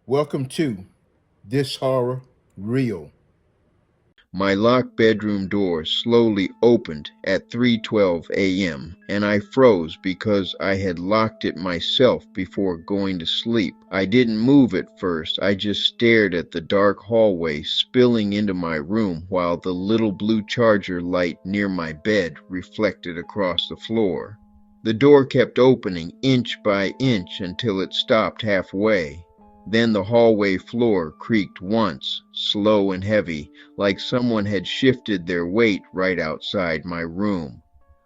Welcome to This Horror Real. My locked bedroom door slowly opened at 3:12 a.m., and I froze because I had locked it myself before going to sleep. I didn't move at first, I just stared at the dark hallway spilling into my room while the little blue charger light near my bed reflected across the floor. The door kept opening inch by inch until it stopped halfway. Then the hallway floor creaked once, slow and heavy, like someone had shifted their weight right outside my room.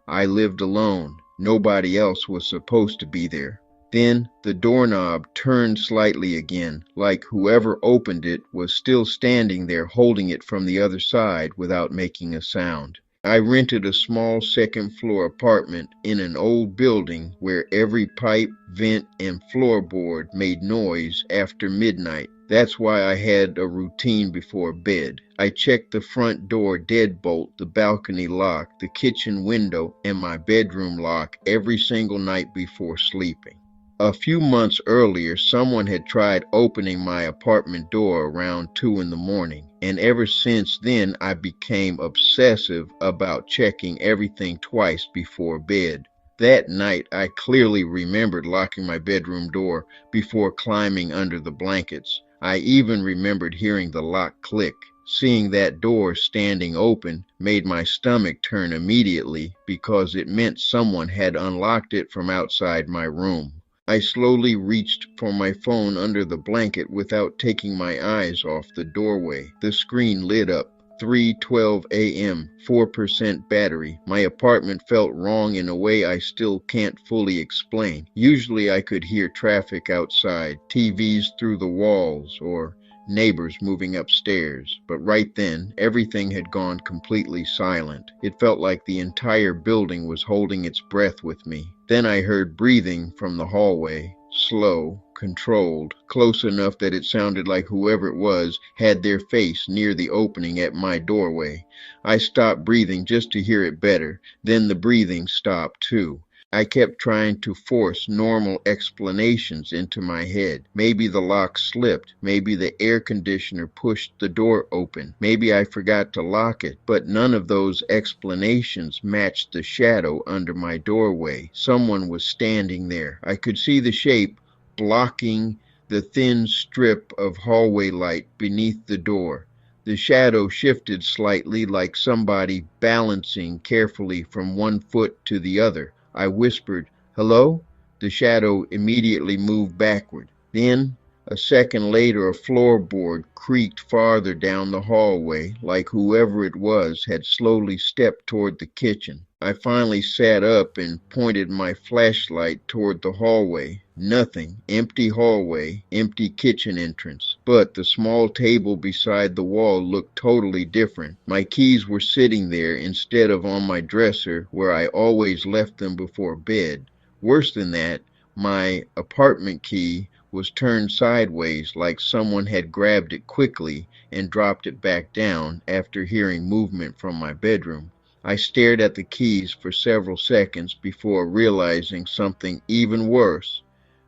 I lived alone. Nobody else was supposed to be there. Then the doorknob turned slightly again, like whoever opened it was still standing there holding it from the other side without making a sound. I rented a small second-floor apartment in an old building where every pipe, vent, and floorboard made noise after midnight. That's why I had a routine before bed. I checked the front door deadbolt, the balcony lock, the kitchen window, and my bedroom lock every single night before sleeping. A few months earlier, someone had tried opening my apartment door around 2 in the morning, and ever since then I became obsessive about checking everything twice before bed. That night, I clearly remembered locking my bedroom door before climbing under the blankets. I even remembered hearing the lock click. Seeing that door standing open made my stomach turn immediately because it meant someone had unlocked it from outside my room. I slowly reached for my phone under the blanket without taking my eyes off the doorway. The screen lit up. 3:12 a.m., 4% battery. My apartment felt wrong in a way I still can't fully explain. Usually I could hear traffic outside, TVs through the walls, or neighbors moving upstairs, but right then, everything had gone completely silent. It felt like the entire building was holding its breath with me. Then I heard breathing from the hallway, slow, controlled, close enough that it sounded like whoever it was had their face near the opening at my doorway. I stopped breathing just to hear it better. Then the breathing stopped too. I kept trying to force normal explanations into my head. Maybe the lock slipped. Maybe the air conditioner pushed the door open. Maybe I forgot to lock it. But none of those explanations matched the shadow under my doorway. Someone was standing there. I could see the shape blocking the thin strip of hallway light beneath the door. The shadow shifted slightly like somebody balancing carefully from one foot to the other. I whispered, "Hello?" The shadow immediately moved backward. Then, a second later, a floorboard creaked farther down the hallway, like whoever it was had slowly stepped toward the kitchen. I finally sat up and pointed my flashlight toward the hallway. Nothing. Empty hallway, empty kitchen entrance. But the small table beside the wall looked totally different. My keys were sitting there instead of on my dresser where I always left them before bed. Worse than that, my apartment key was turned sideways like someone had grabbed it quickly and dropped it back down after hearing movement from my bedroom. I stared at the keys for several seconds before realizing something even worse.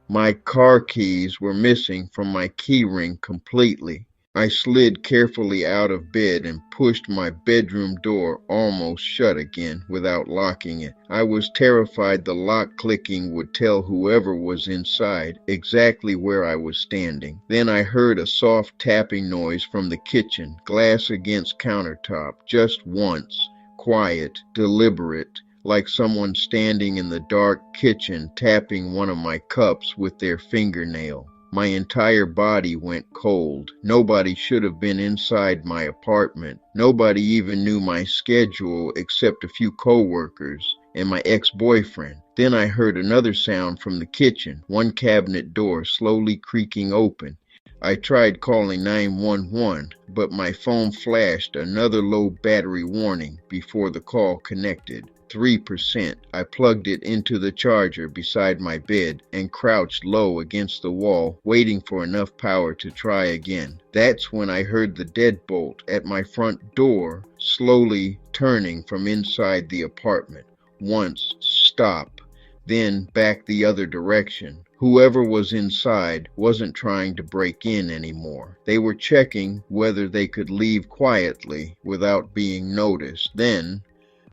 My car keys were missing from my key ring completely. I slid carefully out of bed and pushed my bedroom door almost shut again without locking it. I was terrified the lock clicking would tell whoever was inside exactly where I was standing. Then I heard a soft tapping noise from the kitchen, glass against countertop, just once. Quiet, deliberate, like someone standing in the dark kitchen tapping one of my cups with their fingernail. My entire body went cold. Nobody should have been inside my apartment. Nobody even knew my schedule except a few coworkers and my ex-boyfriend. Then I heard another sound from the kitchen, one cabinet door slowly creaking open. I tried calling 911, but my phone flashed another low battery warning before the call connected. 3%. I plugged it into the charger beside my bed and crouched low against the wall, waiting for enough power to try again. That's when I heard the deadbolt at my front door slowly turning from inside the apartment. Once, stop, then back the other direction. Whoever was inside wasn't trying to break in anymore. They were checking whether they could leave quietly without being noticed. Then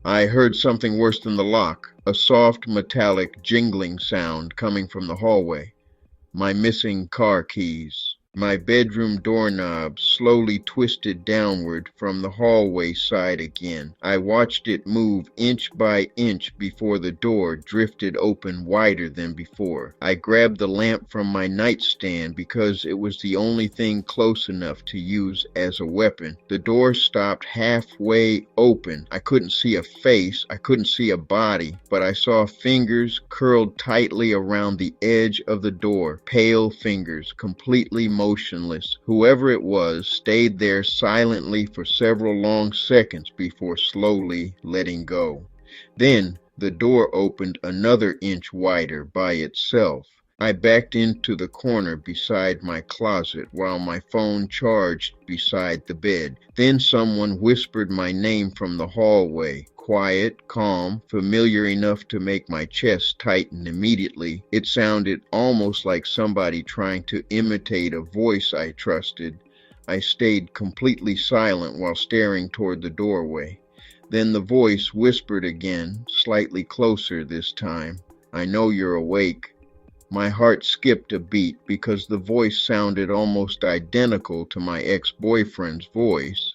I heard something worse than the lock, a soft metallic jingling sound coming from the hallway. My missing car keys. My bedroom doorknob slowly twisted downward from the hallway side again. I watched it move inch by inch before the door drifted open wider than before. I grabbed the lamp from my nightstand because it was the only thing close enough to use as a weapon. The door stopped halfway open. I couldn't see a face, I couldn't see a body, but I saw fingers curled tightly around the edge of the door. Pale fingers, completely motionless. Whoever it was stayed there silently for several long seconds before slowly letting go. Then the door opened another inch wider by itself. I backed into the corner beside my closet while my phone charged beside the bed. Then someone whispered my name from the hallway. Quiet, calm, familiar enough to make my chest tighten immediately. It sounded almost like somebody trying to imitate a voice I trusted. I stayed completely silent while staring toward the doorway. Then the voice whispered again, slightly closer this time. I know you're awake. My heart skipped a beat because the voice sounded almost identical to my ex-boyfriend's voice,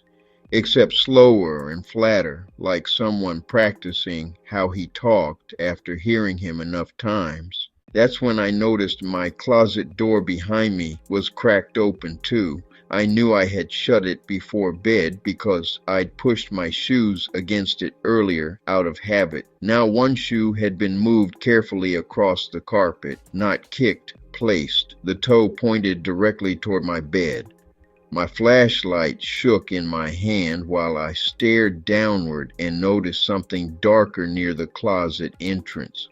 except slower and flatter, like someone practicing how he talked after hearing him enough times. That's when I noticed my closet door behind me was cracked open too. I knew I had shut it before bed because I'd pushed my shoes against it earlier out of habit. Now one shoe had been moved carefully across the carpet, not kicked, placed. The toe pointed directly toward my bed. My flashlight shook in my hand while I stared downward and noticed something darker near the closet entrance.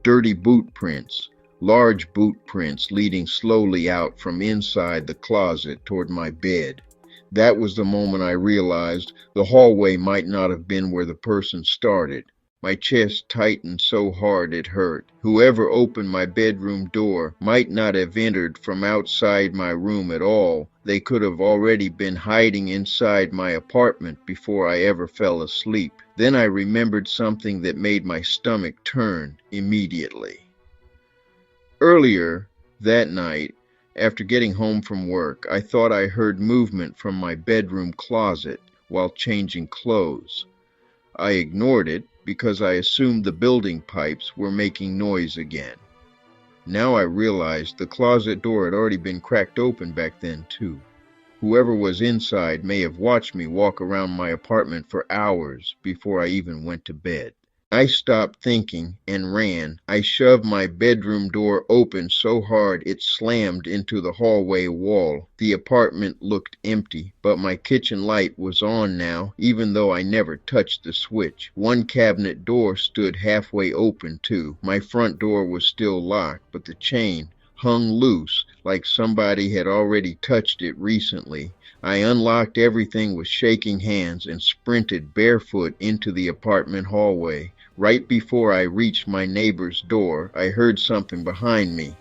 Dirty boot prints. Large boot prints leading slowly out from inside the closet toward my bed. That was the moment I realized the hallway might not have been where the person started. My chest tightened so hard it hurt. Whoever opened my bedroom door might not have entered from outside my room at all. They could have already been hiding inside my apartment before I ever fell asleep. Then I remembered something that made my stomach turn immediately. Earlier that night, after getting home from work, I thought I heard movement from my bedroom closet while changing clothes. I ignored it because I assumed the building pipes were making noise again. Now I realized the closet door had already been cracked open back then too. Whoever was inside may have watched me walk around my apartment for hours before I even went to bed. I stopped thinking and ran. I shoved my bedroom door open so hard it slammed into the hallway wall. The apartment looked empty, but my kitchen light was on now, even though I never touched the switch. One cabinet door stood halfway open too. My front door was still locked, but the chain hung loose, like somebody had already touched it recently. I unlocked everything with shaking hands and sprinted barefoot into the apartment hallway. Right before I reached my neighbor's door, I heard something behind me.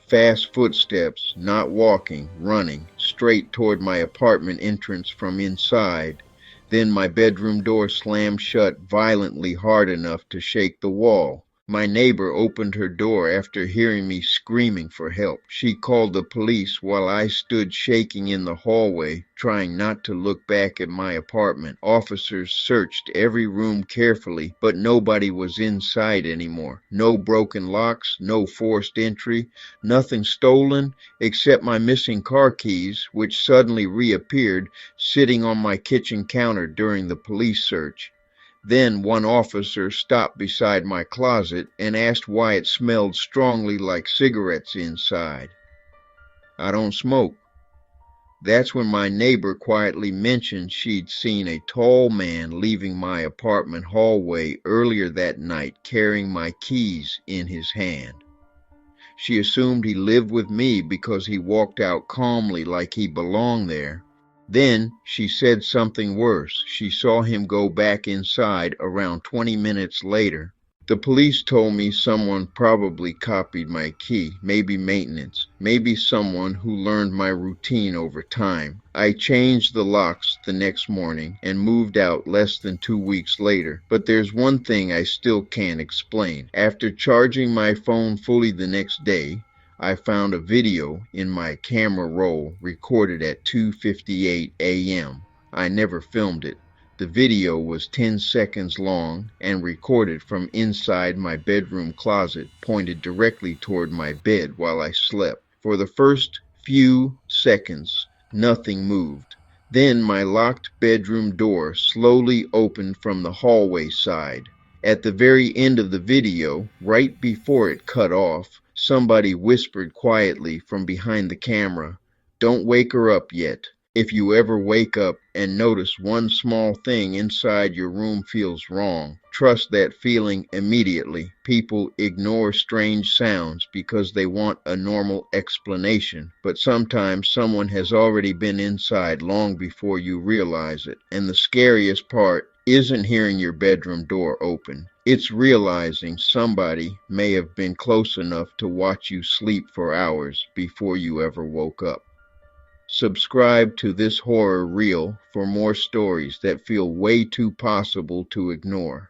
Fast footsteps, not walking, running, straight toward my apartment entrance from inside. Then my bedroom door slammed shut violently hard enough to shake the wall. My neighbor opened her door after hearing me screaming for help. She called the police while I stood shaking in the hallway, trying not to look back at my apartment. Officers searched every room carefully, but nobody was inside anymore. No broken locks, no forced entry, nothing stolen except my missing car keys, which suddenly reappeared sitting on my kitchen counter during the police search. Then one officer stopped beside my closet and asked why it smelled strongly like cigarettes inside. I don't smoke. That's when my neighbor quietly mentioned she'd seen a tall man leaving my apartment hallway earlier that night carrying my keys in his hand. She assumed he lived with me because he walked out calmly like he belonged there. Then she said something worse. She saw him go back inside around 20 minutes later. The police told me someone probably copied my key, maybe maintenance, maybe someone who learned my routine over time. I changed the locks the next morning and moved out less than 2 weeks later. But there's one thing I still can't explain. After charging my phone fully the next day, I found a video in my camera roll recorded at 2:58 a.m. I never filmed it. The video was 10 seconds long and recorded from inside my bedroom closet, pointed directly toward my bed while I slept. For the first few seconds, nothing moved. Then my locked bedroom door slowly opened from the hallway side. At the very end of the video, right before it cut off, somebody whispered quietly from behind the camera, "Don't wake her up yet." If you ever wake up and notice one small thing inside your room feels wrong, trust that feeling immediately. People ignore strange sounds because they want a normal explanation, but sometimes someone has already been inside long before you realize it. And the scariest part isn't hearing your bedroom door open. It's realizing somebody may have been close enough to watch you sleep for hours before you ever woke up. Subscribe to this horror reel for more stories that feel way too possible to ignore.